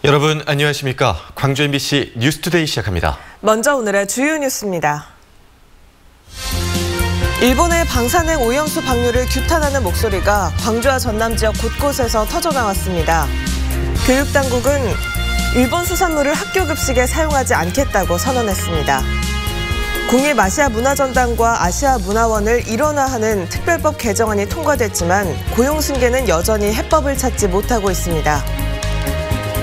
여러분 안녕하십니까? 광주 MBC 뉴스투데이 시작합니다. 먼저 오늘의 주요 뉴스입니다. 일본의 방사능 오염수 방류를 규탄하는 목소리가 광주와 전남 지역 곳곳에서 터져나왔습니다. 교육당국은 일본 수산물을 학교 급식에 사용하지 않겠다고 선언했습니다. 공입아시아 문화전당과 아시아 문화원을 일원화하는 특별법 개정안이 통과됐지만 고용승계는 여전히 해법을 찾지 못하고 있습니다.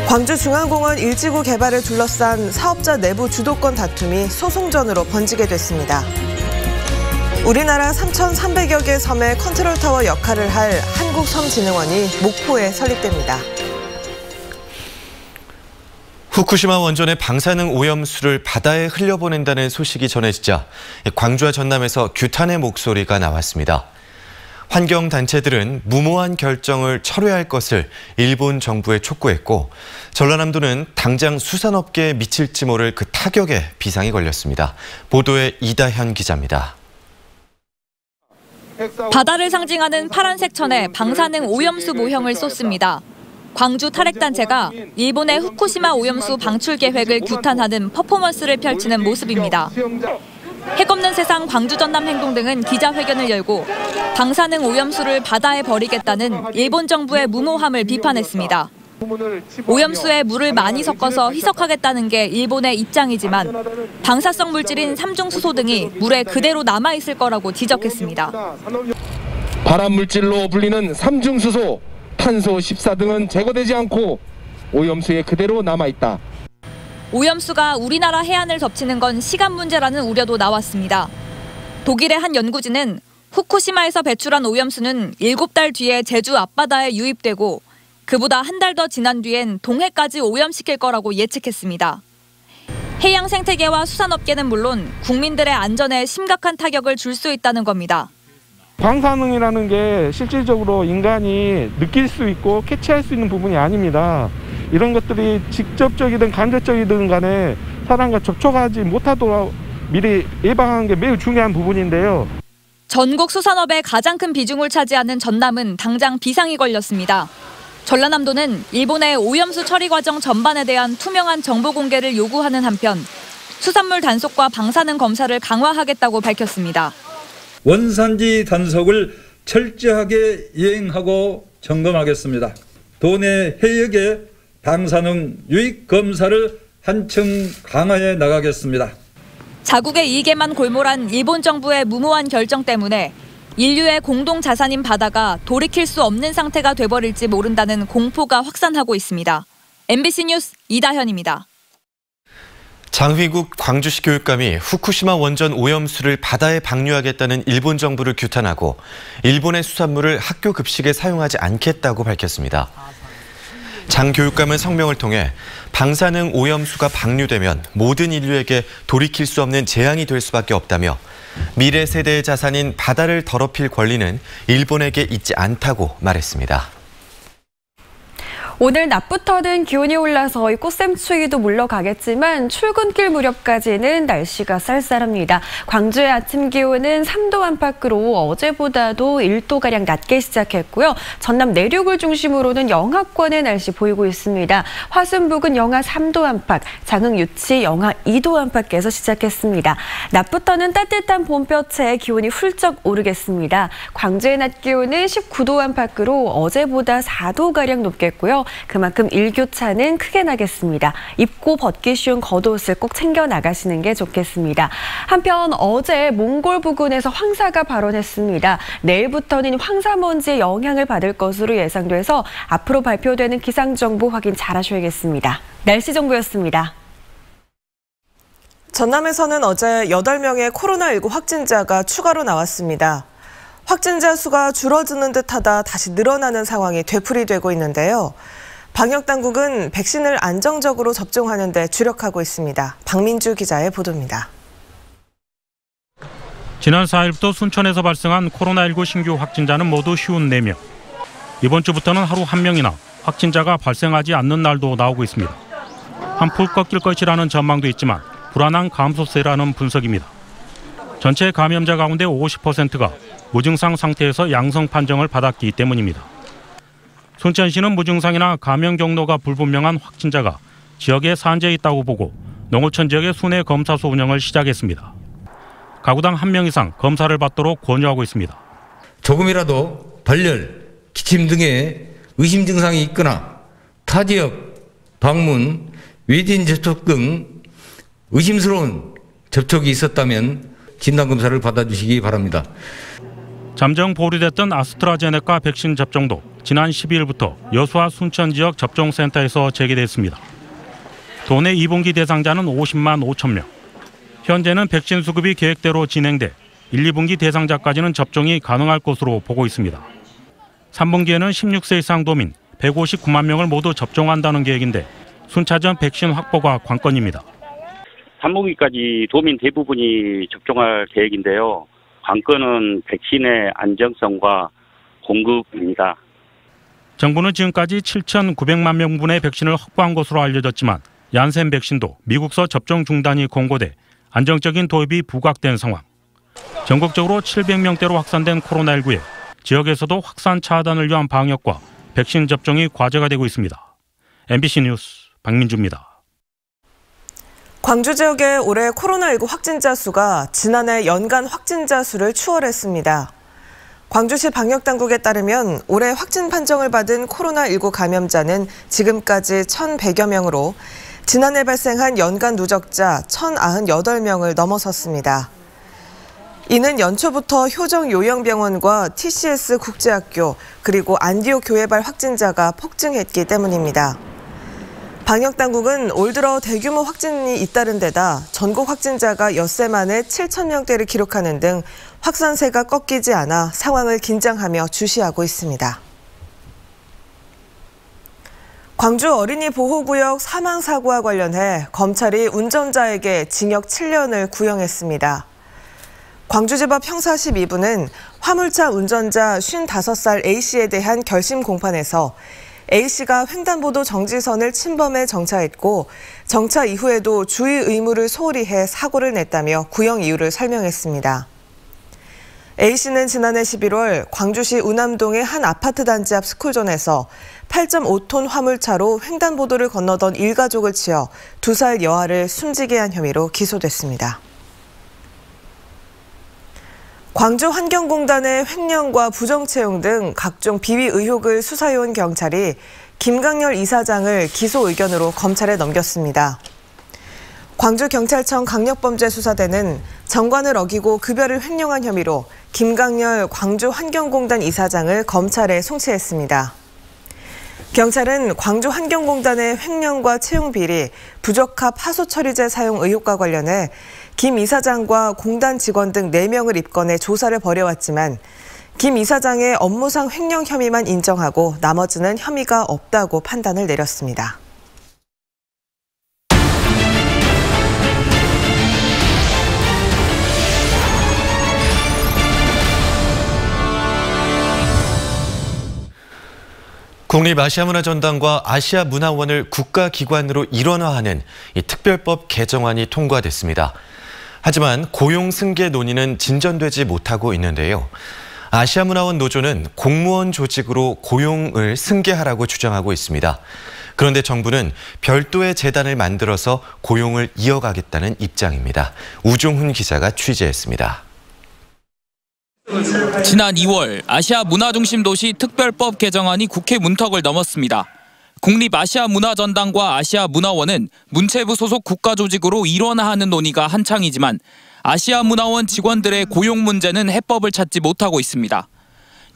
광주중앙공원 일지구 개발을 둘러싼 사업자 내부 주도권 다툼이 소송전으로 번지게 됐습니다. 우리나라 3,300여 개 섬의 컨트롤타워 역할을 할 한국섬진흥원이 목포에 설립됩니다. 후쿠시마 원전의 방사능 오염수를 바다에 흘려보낸다는 소식이 전해지자 광주와 전남에서 규탄의 목소리가 나왔습니다. 환경단체들은 무모한 결정을 철회할 것을 일본 정부에 촉구했고 전라남도는 당장 수산업계에 미칠지 모를 그 타격에 비상이 걸렸습니다. 보도에 이다현 기자입니다. 바다를 상징하는 파란색 천에 방사능 오염수 모형을 쏟습니다. 광주 탈핵단체가 일본의 후쿠시마 오염수 방출 계획을 규탄하는 퍼포먼스를 펼치는 모습입니다. 핵없는 세상 광주 전남 행동 등은 기자회견을 열고 방사능 오염수를 바다에 버리겠다는 일본 정부의 무모함을 비판했습니다. 오염수에 물을 많이 섞어서 희석하겠다는 게 일본의 입장이지만 방사성 물질인 삼중수소 등이 물에 그대로 남아있을 거라고 지적했습니다. 발암물질로 불리는 삼중수소, 탄소 14 등은 제거되지 않고 오염수에 그대로 남아있다. 오염수가 우리나라 해안을 덮치는 건 시간 문제라는 우려도 나왔습니다. 독일의 한 연구진은 후쿠시마에서 배출한 오염수는 7달 뒤에 제주 앞바다에 유입되고 그보다 한 달 더 지난 뒤엔 동해까지 오염시킬 거라고 예측했습니다. 해양 생태계와 수산업계는 물론 국민들의 안전에 심각한 타격을 줄 수 있다는 겁니다. 방사능이라는 게 실질적으로 인간이 느낄 수 있고 캐치할 수 있는 부분이 아닙니다. 이런 것들이 직접적이든 간접적이든 간에 사람과 접촉하지 못하도록 미리 예방하는 게 매우 중요한 부분인데요. 전국 수산업의 가장 큰 비중을 차지하는 전남은 당장 비상이 걸렸습니다. 전라남도는 일본의 오염수 처리 과정 전반에 대한 투명한 정보 공개를 요구하는 한편 수산물 단속과 방사능 검사를 강화하겠다고 밝혔습니다. 원산지 단속을 철저하게 이행하고 점검하겠습니다. 도내 해역의 방사능 유입 검사를 한층 강화해 나가겠습니다. 자국의 이익에만 골몰한 일본 정부의 무모한 결정 때문에 인류의 공동 자산인 바다가 돌이킬 수 없는 상태가 돼버릴지 모른다는 공포가 확산하고 있습니다. MBC 뉴스 이다현입니다. 장휘국 광주시 교육감이 후쿠시마 원전 오염수를 바다에 방류하겠다는 일본 정부를 규탄하고 일본의 수산물을 학교 급식에 사용하지 않겠다고 밝혔습니다. 장 교육감은 성명을 통해 방사능 오염수가 방류되면 모든 인류에게 돌이킬 수 없는 재앙이 될 수밖에 없다며 미래 세대의 자산인 바다를 더럽힐 권리는 일본에게 있지 않다고 말했습니다. 오늘 낮부터는 기온이 올라서 꽃샘추위도 물러가겠지만 출근길 무렵까지는 날씨가 쌀쌀합니다. 광주의 아침 기온은 3도 안팎으로 어제보다도 1도가량 낮게 시작했고요. 전남 내륙을 중심으로는 영하권의 날씨 보이고 있습니다. 화순북은 영하 3도 안팎, 장흥 유치 영하 2도 안팎에서 시작했습니다. 낮부터는 따뜻한 봄볕에 기온이 훌쩍 오르겠습니다. 광주의 낮 기온은 19도 안팎으로 어제보다 4도가량 높겠고요. 그만큼 일교차는 크게 나겠습니다. 입고 벗기 쉬운 겉옷을 꼭 챙겨 나가시는 게 좋겠습니다. 한편 어제 몽골 부근에서 황사가 발원했습니다. 내일부터는 황사먼지의 영향을 받을 것으로 예상돼서 앞으로 발표되는 기상정보 확인 잘 하셔야겠습니다. 날씨 정보였습니다. 전남에서는 어제 8명의 코로나19 확진자가 추가로 나왔습니다. 확진자 수가 줄어드는 듯하다 다시 늘어나는 상황이 되풀이되고 있는데요. 방역당국은 백신을 안정적으로 접종하는 데 주력하고 있습니다. 박민주 기자의 보도입니다. 지난 4일부터 순천에서 발생한 코로나19 신규 확진자는 모두 54명. 이번 주부터는 하루 1명이나 확진자가 발생하지 않는 날도 나오고 있습니다. 한풀 꺾일 것이라는 전망도 있지만 불안한 감소세라는 분석입니다. 전체 감염자 가운데 50%가 무증상 상태에서 양성 판정을 받았기 때문입니다. 순천시는 무증상이나 감염 경로가 불분명한 확진자가 지역에 산재해 있다고 보고 농어촌 지역의 순회 검사소 운영을 시작했습니다. 가구당 1명 이상 검사를 받도록 권유하고 있습니다. 조금이라도 발열, 기침 등의 의심 증상이 있거나 타 지역 방문, 외진 접촉 등 의심스러운 접촉이 있었다면 진단검사를 받아주시기 바랍니다. 잠정 보류됐던 아스트라제네카 백신 접종도 지난 12일부터 여수와 순천 지역 접종센터에서 재개됐습니다. 도내 2분기 대상자는 50만 5천 명. 현재는 백신 수급이 계획대로 진행돼 1, 2분기 대상자까지는 접종이 가능할 것으로 보고 있습니다. 3분기에는 16세 이상 도민 159만 명을 모두 접종한다는 계획인데 순차전 백신 확보가 관건입니다. 3분기까지 도민 대부분이 접종할 계획인데요. 관건은 백신의 안정성과 공급입니다. 정부는 지금까지 7,900만 명분의 백신을 확보한 것으로 알려졌지만 얀센 백신도 미국서 접종 중단이 공고돼 안정적인 도입이 부각된 상황. 전국적으로 700명대로 확산된 코로나19에 지역에서도 확산 차단을 위한 방역과 백신 접종이 과제가 되고 있습니다. MBC 뉴스 박민주입니다. 광주 지역의 올해 코로나19 확진자 수가 지난해 연간 확진자 수를 추월했습니다. 광주시 방역당국에 따르면 올해 확진 판정을 받은 코로나19 감염자는 지금까지 1,100여 명으로 지난해 발생한 연간 누적자 1,098명을 넘어섰습니다. 이는 연초부터 효정요양병원과 TCS 국제학교 그리고 안디오 교회발 확진자가 폭증했기 때문입니다. 방역당국은 올 들어 대규모 확진이 잇따른 데다 전국 확진자가 엿새 만에 7,000명대를 기록하는 등 확산세가 꺾이지 않아 상황을 긴장하며 주시하고 있습니다. 광주 어린이 보호구역 사망사고와 관련해 검찰이 운전자에게 징역 7년을 구형했습니다. 광주지법 형사 12부는 화물차 운전자 55살 A씨에 대한 결심 공판에서 A씨가 횡단보도 정지선을 침범해 정차했고 정차 이후에도 주의 의무를 소홀히 해 사고를 냈다며 구형 이유를 설명했습니다. A씨는 지난해 11월 광주시 우남동의 한 아파트 단지 앞 스쿨존에서 8.5톤 화물차로 횡단보도를 건너던 일가족을 치어 2살 여아를 숨지게 한 혐의로 기소됐습니다. 광주환경공단의 횡령과 부정채용 등 각종 비위 의혹을 수사해온 경찰이 김강렬 이사장을 기소 의견으로 검찰에 넘겼습니다. 광주경찰청 강력범죄수사대는 정관을 어기고 급여를 횡령한 혐의로 김강렬 광주환경공단 이사장을 검찰에 송치했습니다. 경찰은 광주환경공단의 횡령과 채용 비리, 부적합 하수처리제 사용 의혹과 관련해 김 이사장과 공단 직원 등 4명을 입건해 조사를 벌여왔지만 김 이사장의 업무상 횡령 혐의만 인정하고 나머지는 혐의가 없다고 판단을 내렸습니다. 국립아시아문화전당과 아시아문화원을 국가기관으로 일원화하는 이 특별법 개정안이 통과됐습니다. 하지만 고용 승계 논의는 진전되지 못하고 있는데요. 아시아문화원 노조는 공무원 조직으로 고용을 승계하라고 주장하고 있습니다. 그런데 정부는 별도의 재단을 만들어서 고용을 이어가겠다는 입장입니다. 우종훈 기자가 취재했습니다. 지난 2월 아시아문화중심도시 특별법 개정안이 국회 문턱을 넘었습니다. 국립아시아문화전당과 아시아문화원은 문체부 소속 국가조직으로 일원화하는 논의가 한창이지만 아시아문화원 직원들의 고용 문제는 해법을 찾지 못하고 있습니다.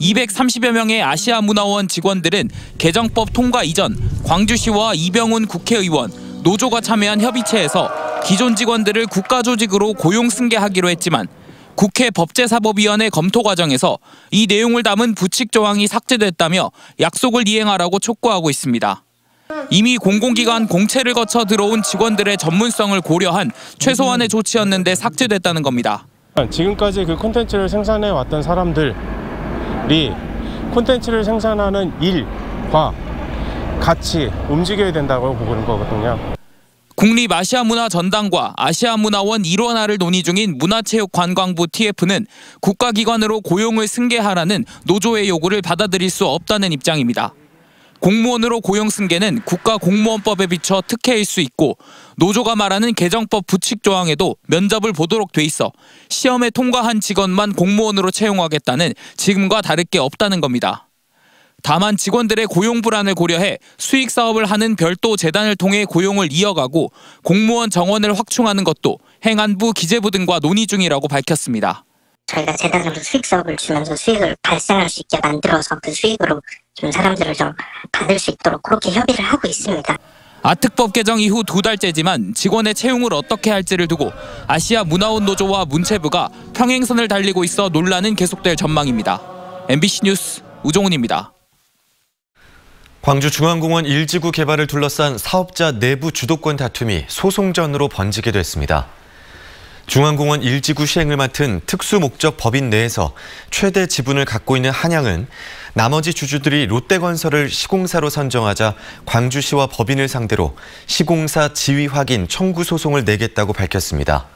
230여 명의 아시아문화원 직원들은 개정법 통과 이전 광주시와 이병훈 국회의원, 노조가 참여한 협의체에서 기존 직원들을 국가조직으로 고용 승계하기로 했지만 국회 법제사법위원회 검토 과정에서 이 내용을 담은 부칙 조항이 삭제됐다며 약속을 이행하라고 촉구하고 있습니다. 이미 공공기관 공채를 거쳐 들어온 직원들의 전문성을 고려한 최소한의 조치였는데 삭제됐다는 겁니다. 지금까지 그 콘텐츠를 생산해 왔던 사람들이 콘텐츠를 생산하는 일과 같이 움직여야 된다고 보는 거거든요. 국립아시아문화전당과 아시아문화원 일원화를 논의 중인 문화체육관광부 TF는 국가기관으로 고용을 승계하라는 노조의 요구를 받아들일 수 없다는 입장입니다. 공무원으로 고용 승계는 국가공무원법에 비춰 특혜일 수 있고 노조가 말하는 개정법 부칙 조항에도 면접을 보도록 돼 있어 시험에 통과한 직원만 공무원으로 채용하겠다는 지금과 다를 게 없다는 겁니다. 다만 직원들의 고용 불안을 고려해 수익 사업을 하는 별도 재단을 통해 고용을 이어가고 공무원 정원을 확충하는 것도 행안부, 기재부 등과 논의 중이라고 밝혔습니다. 저희가 재단으로 수익 사업을 주면서 수익을 발생할 수 있게 만들어서 그 수익으로 좀 사람들을 좀 받을 수 있도록 그렇게 협의를 하고 있습니다. 아특법 개정 이후 2달째지만 직원의 채용을 어떻게 할지를 두고 아시아 문화원 노조와 문체부가 평행선을 달리고 있어 논란은 계속될 전망입니다. MBC 뉴스 우종훈입니다. 광주중앙공원 1지구 개발을 둘러싼 사업자 내부 주도권 다툼이 소송전으로 번지게 됐습니다. 중앙공원 1지구 시행을 맡은 특수목적 법인 내에서 최대 지분을 갖고 있는 한양은 나머지 주주들이 롯데건설을 시공사로 선정하자 광주시와 법인을 상대로 시공사 지위 확인 청구 소송을 내겠다고 밝혔습니다.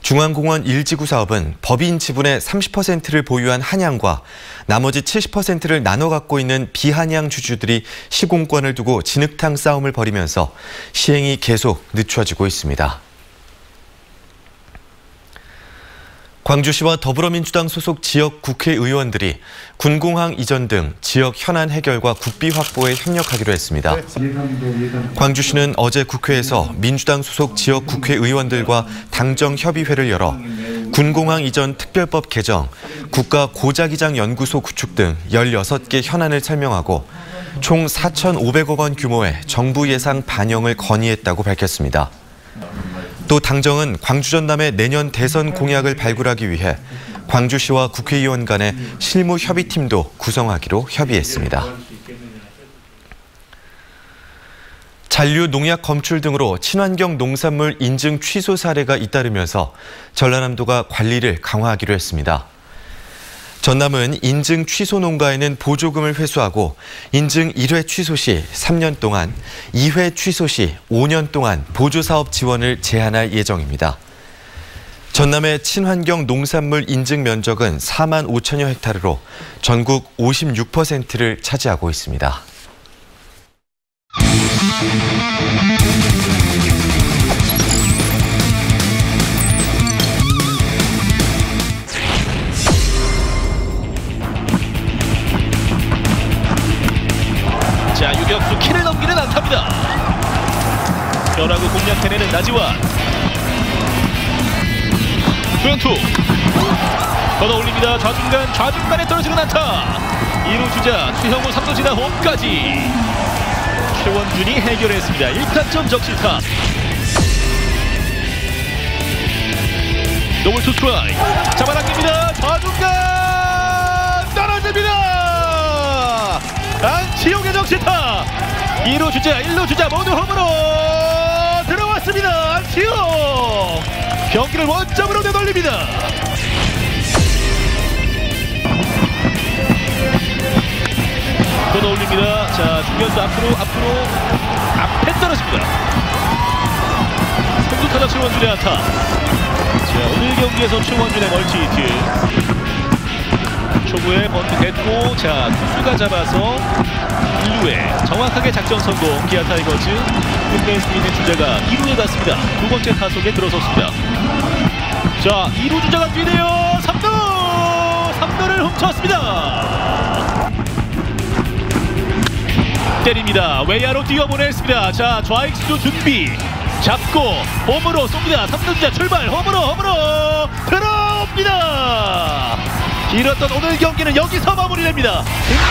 중앙공원 1지구 사업은 법인 지분의 30%를 보유한 한양과 나머지 70%를 나눠 갖고 있는 비한양 주주들이 시공권을 두고 진흙탕 싸움을 벌이면서 시행이 계속 늦춰지고 있습니다. 광주시와 더불어민주당 소속 지역 국회의원들이 군공항 이전 등 지역 현안 해결과 국비 확보에 협력하기로 했습니다. 광주시는 어제 국회에서 민주당 소속 지역 국회의원들과 당정협의회를 열어 군공항 이전 특별법 개정, 국가 고자기장 연구소 구축 등 16개 현안을 설명하고 총 4,500억 원 규모의 정부 예산 반영을 건의했다고 밝혔습니다. 또 당정은 광주 전남의 내년 대선 공약을 발굴하기 위해 광주시와 국회의원 간의 실무 협의팀도 구성하기로 협의했습니다. 잔류 농약 검출 등으로 친환경 농산물 인증 취소 사례가 잇따르면서 전라남도가 관리를 강화하기로 했습니다. 전남은 인증 취소 농가에는 보조금을 회수하고 인증 1회 취소 시 3년 동안, 2회 취소 시 5년 동안 보조사업 지원을 제한할 예정입니다. 전남의 친환경 농산물 인증 면적은 4만 5천여 헥타르로 전국 56%를 차지하고 있습니다. 자, 유격수 키를 넘기는 안타입니다. 변화구 공략해내는 나지완. 투앤투 걷어올립니다. 좌중간에 떨어지는 안타. 2루 주자 추형우 3루 지나 홈까지. 최원준이 해결했습니다. 1타점 적시타. 더블 투 스트라이크. 잡아당깁니다. 좌중간 떨어집니다. 안치용의 적시타. 2루 주자 1루 주자 모두 홈으로 들어왔습니다. 안치용 경기를 원점으로 되돌립니다. 걷어올립니다. 자, 중견수 앞으로 앞에 떨어집니다. 선두 타자 최원준의 안타. 자, 오늘 경기에서 최원준의 멀티히트. 초구에 번트 됐고, 자, 투수가 잡아서 1루에 정확하게 작전 성공. 기아 타이거즈 끝낼 수 있는 주자가 2루에 갔습니다. 두 번째 타석에 들어섰습니다. 자, 2루 주자가 뛰네요. 3루를 훔쳤습니다. 때립니다. 외야로 뛰어보냈습니다. 자, 좌익수 준비 잡고 홈으로 쏩니다. 3루 주자 출발. 홈으로 들어옵니다. 길었던 오늘 경기는 여기서 마무리됩니다.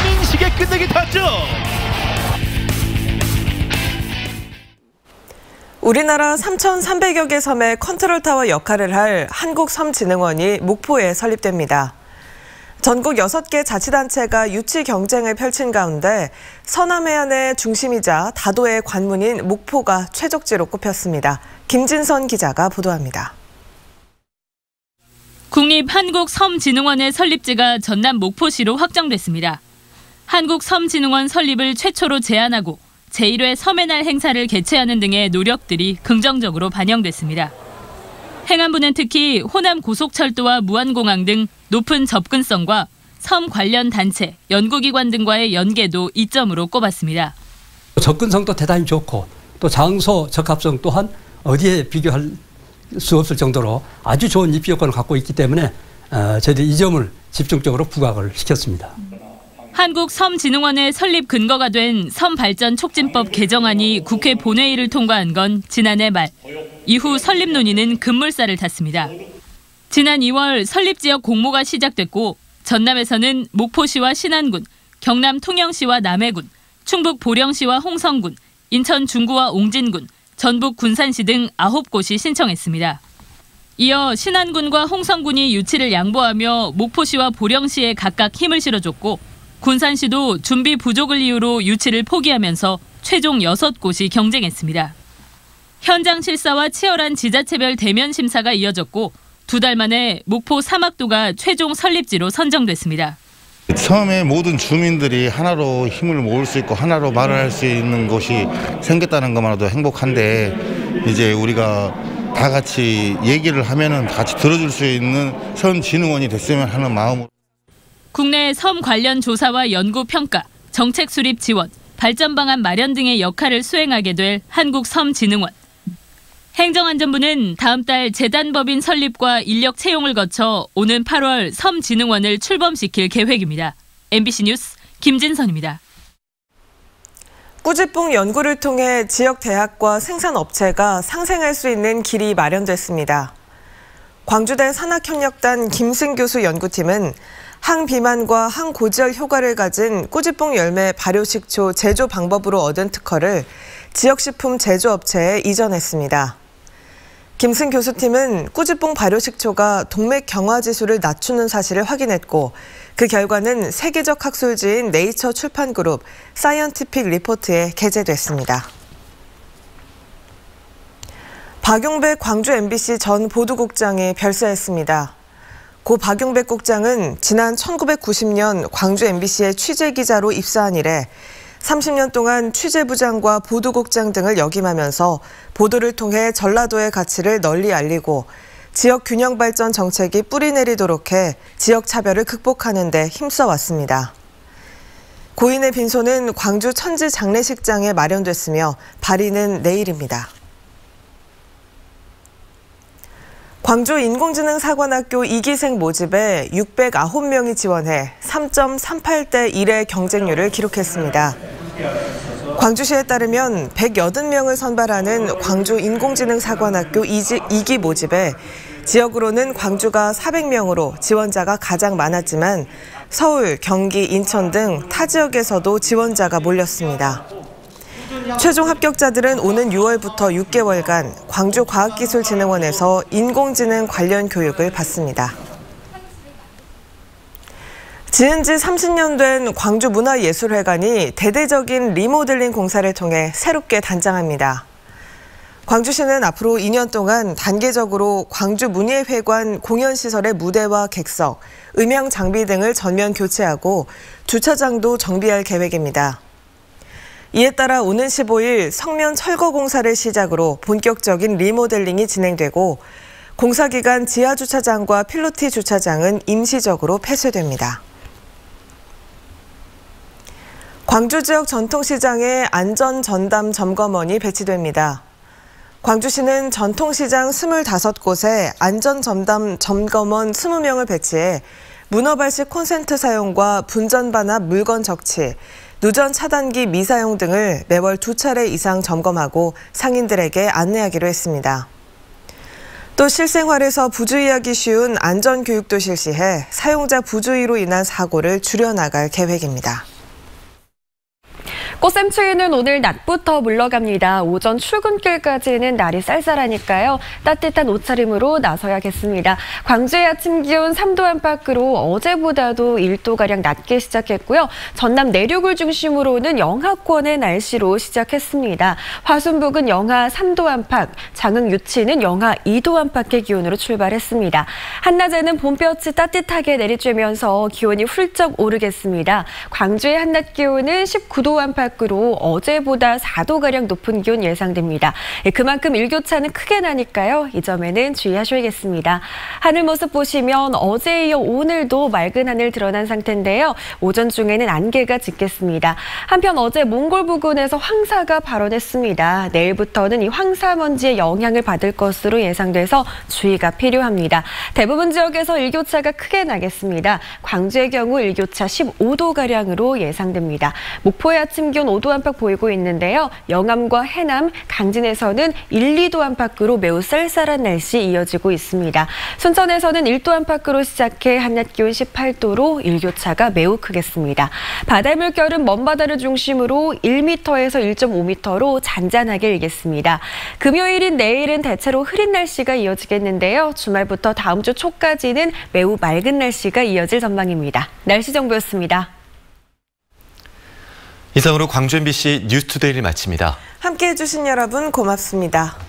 김민식의 끝내기 타점. 우리나라 3,300여 개 섬의 컨트롤타워 역할을 할 한국섬진흥원이 목포에 설립됩니다. 전국 6개 자치단체가 유치 경쟁을 펼친 가운데 서남해안의 중심이자 다도의 관문인 목포가 최적지로 꼽혔습니다. 김진선 기자가 보도합니다. 국립한국섬진흥원의 설립지가 전남 목포시로 확정됐습니다. 한국섬진흥원 설립을 최초로 제안하고 제1회 섬의 날 행사를 개최하는 등의 노력들이 긍정적으로 반영됐습니다. 행안부는 특히 호남 고속철도와 무안공항 등 높은 접근성과 섬 관련 단체, 연구기관 등과의 연계도 이점으로 꼽았습니다. 접근성도 대단히 좋고 또 장소 적합성 또한 어디에 비교할 수 없을 정도로 아주 좋은 입지 요건을 갖고 있기 때문에 저희들이 이 점을 집중적으로 부각을 시켰습니다. 한국섬진흥원의 설립 근거가 된 섬발전촉진법 개정안이 국회 본회의를 통과한 건 지난해 말. 이후 설립 논의는 급물살을 탔습니다. 지난 2월 설립지역 공모가 시작됐고 전남에서는 목포시와 신안군, 경남 통영시와 남해군, 충북 보령시와 홍성군, 인천 중구와 옹진군, 전북 군산시 등 9곳이 신청했습니다. 이어 신안군과 홍성군이 유치를 양보하며 목포시와 보령시에 각각 힘을 실어줬고 군산시도 준비 부족을 이유로 유치를 포기하면서 최종 6곳이 경쟁했습니다. 현장 실사와 치열한 지자체별 대면 심사가 이어졌고 2달 만에 목포 사막도가 최종 설립지로 선정됐습니다. 섬의 모든 주민들이 하나로 힘을 모을 수 있고 하나로 말을 할 수 있는 곳이 생겼다는 것만으로도 행복한데 이제 우리가 다 같이 얘기를 하면은 같이 들어줄 수 있는 섬진흥원이 됐으면 하는 마음으로. 국내 섬 관련 조사와 연구 평가, 정책 수립 지원, 발전 방안 마련 등의 역할을 수행하게 될 한국섬진흥원. 행정안전부는 다음 달 재단법인 설립과 인력 채용을 거쳐 오는 8월 섬진흥원을 출범시킬 계획입니다. MBC 뉴스 김진선입니다. 꾸지뽕 연구를 통해 지역 대학과 생산업체가 상생할 수 있는 길이 마련됐습니다. 광주대 산학협력단 김승 교수 연구팀은 항비만과 항고지혈 효과를 가진 꾸지뽕 열매 발효식초 제조 방법으로 얻은 특허를 지역식품 제조업체에 이전했습니다. 김승 교수팀은 꾸지뽕 발효식초가 동맥 경화 지수를 낮추는 사실을 확인했고 그 결과는 세계적 학술지인 네이처 출판그룹 사이언티픽 리포트에 게재됐습니다. 박용백 광주 MBC 전 보도국장이 별세했습니다. 고 박용백 국장은 지난 1990년 광주 MBC에 취재기자로 입사한 이래 30년 동안 취재부장과 보도국장 등을 역임하면서 보도를 통해 전라도의 가치를 널리 알리고 지역 균형 발전 정책이 뿌리내리도록 해 지역 차별을 극복하는 데 힘써왔습니다. 고인의 빈소는 광주 천지 장례식장에 마련됐으며 발인은 내일입니다. 광주 인공지능사관학교 2기생 모집에 609명이 지원해 3.38대 1의 경쟁률을 기록했습니다. 광주시에 따르면 180명을 선발하는 광주 인공지능사관학교 2기 모집에 지역으로는 광주가 400명으로 지원자가 가장 많았지만 서울, 경기, 인천 등 타 지역에서도 지원자가 몰렸습니다. 최종 합격자들은 오는 6월부터 6개월간 광주과학기술진흥원에서 인공지능 관련 교육을 받습니다. 지은 지 30년 된 광주문화예술회관이 대대적인 리모델링 공사를 통해 새롭게 단장합니다. 광주시는 앞으로 2년 동안 단계적으로 광주문예회관 공연시설의 무대와 객석, 음향 장비 등을 전면 교체하고 주차장도 정비할 계획입니다. 이에 따라 오는 15일 성면 철거 공사를 시작으로 본격적인 리모델링이 진행되고 공사 기간 지하주차장과 필로티 주차장은 임시적으로 폐쇄됩니다. 광주 지역 전통시장에 안전전담 점검원이 배치됩니다. 광주시는 전통시장 25곳에 안전전담 점검원 20명을 배치해 문어발식 콘센트 사용과 분전 반합 물건 적치, 누전 차단기 미사용 등을 매월 2차례 이상 점검하고 상인들에게 안내하기로 했습니다. 또 실생활에서 부주의하기 쉬운 안전교육도 실시해 사용자 부주의로 인한 사고를 줄여나갈 계획입니다. 꽃샘추위는 오늘 낮부터 물러갑니다. 오전 출근길까지는 날이 쌀쌀하니까요. 따뜻한 옷차림으로 나서야겠습니다. 광주의 아침 기온 3도 안팎으로 어제보다도 1도가량 낮게 시작했고요. 전남 내륙을 중심으로는 영하권의 날씨로 시작했습니다. 화순북은 영하 3도 안팎, 장흥 유치는 영하 2도 안팎의 기온으로 출발했습니다. 한낮에는 봄볕이 따뜻하게 내리쬐면서 기온이 훌쩍 오르겠습니다. 광주의 한낮 기온은 19도 안팎 안팎으로 어제보다 4도가량 높은 기온 예상됩니다. 그만큼 일교차는 크게 나니까요. 이 점에는 주의하셔야겠습니다. 하늘 모습 보시면 어제에 이어 오늘도 맑은 하늘 드러난 상태인데요. 오전 중에는 안개가 짙겠습니다. 한편 어제 몽골 부근에서 황사가 발원했습니다. 내일부터는 이 황사먼지의 영향을 받을 것으로 예상돼서 주의가 필요합니다. 대부분 지역에서 일교차가 크게 나겠습니다. 광주의 경우 일교차 15도가량으로 예상됩니다. 목포의 아침 기온 5도 안팎 보이고 있는데요. 영암과 해남, 강진에서는 1, 2도 안팎으로 매우 쌀쌀한 날씨 이어지고 있습니다. 순천에서는 1도 안팎으로 시작해 한낮 기온 18도로 일교차가 매우 크겠습니다. 바다의 물결은 먼바다를 중심으로 1m에서 1.5m로 잔잔하게 일겠습니다. 금요일인 내일은 대체로 흐린 날씨가 이어지겠는데요. 주말부터 다음 주 초까지는 매우 맑은 날씨가 이어질 전망입니다. 날씨 정보였습니다. 이상으로 광주 MBC 뉴스투데이를 마칩니다. 함께해 주신 여러분 고맙습니다.